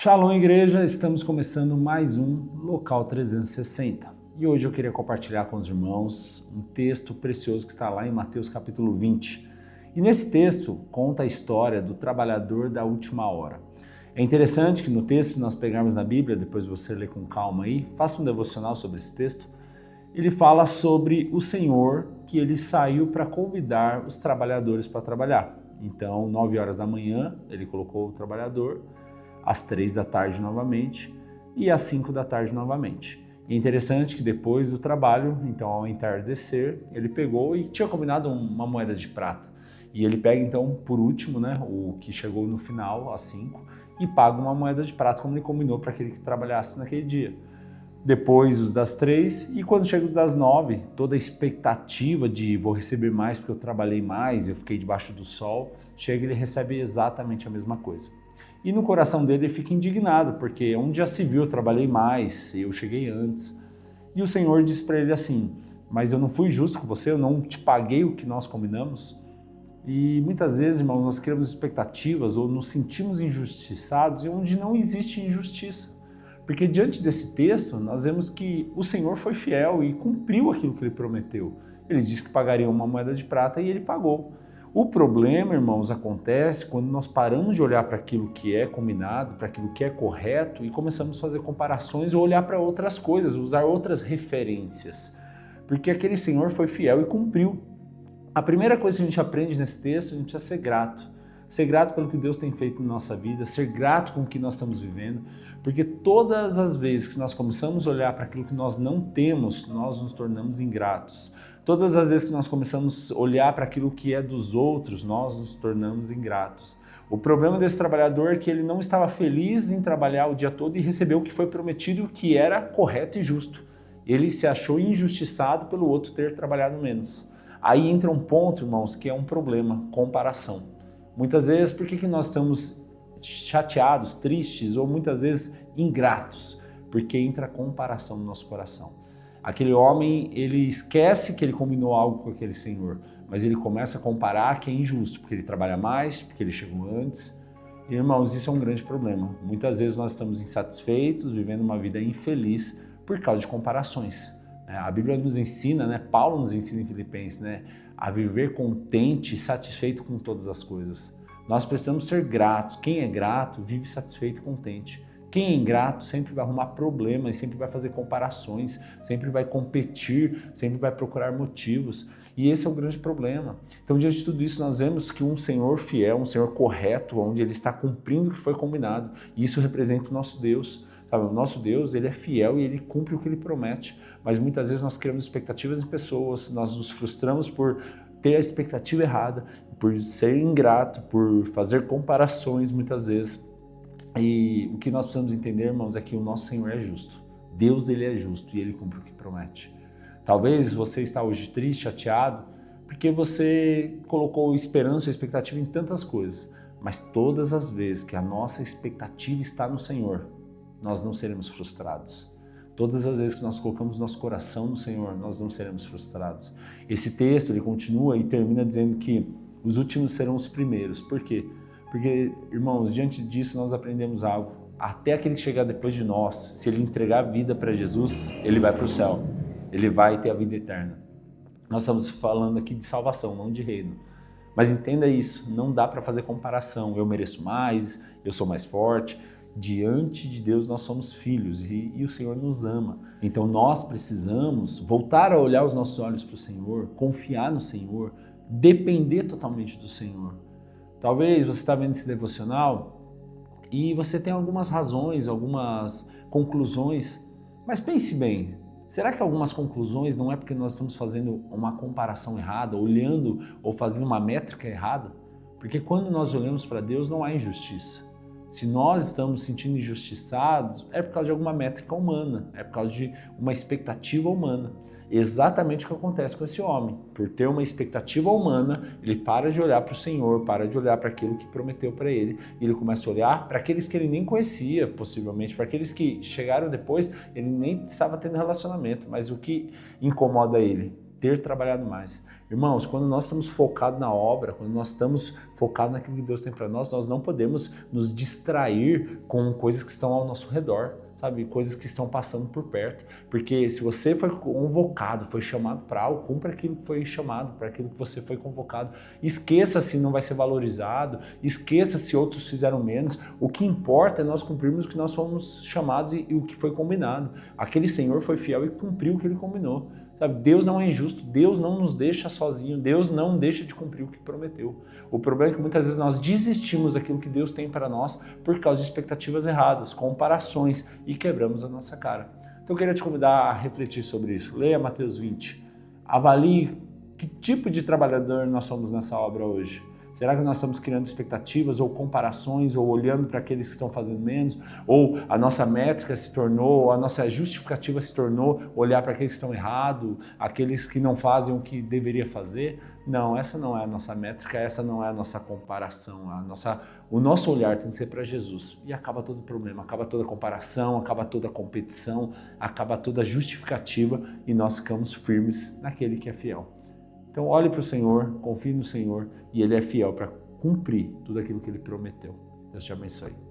Shalom, igreja! Estamos começando mais um Local 360 e hoje eu queria compartilhar com os irmãos um texto precioso que está lá em Mateus capítulo 20. E nesse texto conta a história do trabalhador da última hora. É interessante que no texto, se nós pegarmos na Bíblia, depois você lê com calma aí, faça um devocional sobre esse texto, ele fala sobre o Senhor que ele saiu para convidar os trabalhadores para trabalhar. Então, 9 horas da manhã, ele colocou o trabalhador, às 3 da tarde novamente e às 5 da tarde novamente. E é interessante que depois do trabalho, então ao entardecer, ele pegou e tinha combinado uma moeda de prata. E ele pega então, por último, o que chegou no final, às 5, e paga uma moeda de prata, como ele combinou para aquele que trabalhasse naquele dia. Depois os das 3, e quando chega os das 9, toda a expectativa de vou receber mais porque eu trabalhei mais, eu fiquei debaixo do sol, chega e ele recebe exatamente a mesma coisa. E no coração dele ele fica indignado, porque onde já se viu, eu trabalhei mais, eu cheguei antes. E o Senhor diz para ele assim, mas eu não fui justo com você, eu não te paguei o que nós combinamos? E muitas vezes, irmãos, nós criamos expectativas ou nos sentimos injustiçados onde não existe injustiça. Porque diante desse texto, nós vemos que o Senhor foi fiel e cumpriu aquilo que ele prometeu. Ele disse que pagaria uma moeda de prata e ele pagou. O problema, irmãos, acontece quando nós paramos de olhar para aquilo que é combinado, para aquilo que é correto e começamos a fazer comparações ou olhar para outras coisas, usar outras referências. Porque aquele Senhor foi fiel e cumpriu. A primeira coisa que a gente aprende nesse texto, a gente precisa ser grato. Ser grato pelo que Deus tem feito na nossa vida, ser grato com o que nós estamos vivendo, porque todas as vezes que nós começamos a olhar para aquilo que nós não temos, nós nos tornamos ingratos. Todas as vezes que nós começamos a olhar para aquilo que é dos outros, nós nos tornamos ingratos. O problema desse trabalhador é que ele não estava feliz em trabalhar o dia todo e recebeu o que foi prometido, que era correto e justo. Ele se achou injustiçado pelo outro ter trabalhado menos. Aí entra um ponto, irmãos, que é um problema, comparação. Muitas vezes, por que nós estamos chateados, tristes ou muitas vezes ingratos? Porque entra a comparação no nosso coração. Aquele homem, ele esquece que ele combinou algo com aquele senhor, mas ele começa a comparar que é injusto, porque ele trabalha mais, porque ele chegou antes. E, irmãos, isso é um grande problema. Muitas vezes nós estamos insatisfeitos, vivendo uma vida infeliz por causa de comparações. A Bíblia nos ensina, Paulo nos ensina em Filipenses, a viver contente e satisfeito com todas as coisas. Nós precisamos ser gratos. Quem é grato vive satisfeito e contente. Quem é ingrato sempre vai arrumar problemas, sempre vai fazer comparações, sempre vai competir, sempre vai procurar motivos. E esse é o grande problema. Então, diante de tudo isso, nós vemos que um Senhor fiel, um Senhor correto, onde Ele está cumprindo o que foi combinado. E isso representa o nosso Deus. Sabe, o nosso Deus, Ele é fiel e Ele cumpre o que Ele promete. Mas muitas vezes nós criamos expectativas em pessoas, nós nos frustramos por ter a expectativa errada, por ser ingrato, por fazer comparações muitas vezes. E o que nós precisamos entender, irmãos, é que o nosso Senhor é justo. Deus, Ele é justo e Ele cumpre o que promete. Talvez você está hoje triste, chateado, porque você colocou esperança ou expectativa em tantas coisas. Mas todas as vezes que a nossa expectativa está no Senhor, nós não seremos frustrados. Todas as vezes que nós colocamos nosso coração no Senhor, nós não seremos frustrados. Esse texto, ele continua e termina dizendo que os últimos serão os primeiros. Por quê? Porque, irmãos, diante disso nós aprendemos algo. Até aquele que chegar depois de nós, se ele entregar a vida para Jesus, ele vai para o céu. Ele vai ter a vida eterna. Nós estamos falando aqui de salvação, não de reino. Mas entenda isso, não dá para fazer comparação. Eu mereço mais, eu sou mais forte. Diante de Deus nós somos filhos e o Senhor nos ama. Então nós precisamos voltar a olhar os nossos olhos para o Senhor, confiar no Senhor, depender totalmente do Senhor. Talvez você está vendo esse devocional e você tem algumas razões, algumas conclusões, mas pense bem, será que algumas conclusões não é porque nós estamos fazendo uma comparação errada, olhando ou fazendo uma métrica errada? Porque quando nós olhamos para Deus não há injustiça. Se nós estamos sentindo injustiçados, é por causa de alguma métrica humana, é por causa de uma expectativa humana. Exatamente o que acontece com esse homem. Por ter uma expectativa humana, ele para de olhar para o Senhor, para de olhar para aquilo que prometeu para ele, e ele começa a olhar para aqueles que ele nem conhecia, possivelmente, para aqueles que chegaram depois, ele nem estava tendo relacionamento, mas o que incomoda ele? ter trabalhado mais. Irmãos, quando nós estamos focados na obra, quando nós estamos focados naquilo que Deus tem para nós não podemos nos distrair com coisas que estão ao nosso redor, sabe? Coisas que estão passando por perto. Porque se você foi convocado, foi chamado para algo, cumpra aquilo que foi chamado, para aquilo que você foi convocado. Esqueça se não vai ser valorizado, esqueça se outros fizeram menos. O que importa é nós cumprirmos o que nós fomos chamados e o que foi combinado. Aquele Senhor foi fiel e cumpriu o que ele combinou. Sabe, Deus não é injusto, Deus não nos deixa sozinho, Deus não deixa de cumprir o que prometeu. O problema é que muitas vezes nós desistimos daquilo que Deus tem para nós por causa de expectativas erradas, comparações, e quebramos a nossa cara. Então eu queria te convidar a refletir sobre isso. Leia Mateus 20. Avalie que tipo de trabalhador nós somos nessa obra hoje. Será que nós estamos criando expectativas ou comparações ou olhando para aqueles que estão fazendo menos? Ou a nossa métrica se tornou, a nossa justificativa se tornou olhar para aqueles que estão errados, aqueles que não fazem o que deveria fazer? Não, essa não é a nossa métrica, essa não é a nossa comparação. O nosso olhar tem que ser para Jesus. E acaba todo o problema, acaba toda a comparação, acaba toda a competição, acaba toda a justificativa e nós ficamos firmes naquele que é fiel. Então olhe para o Senhor, confie no Senhor e Ele é fiel para cumprir tudo aquilo que Ele prometeu. Deus te abençoe.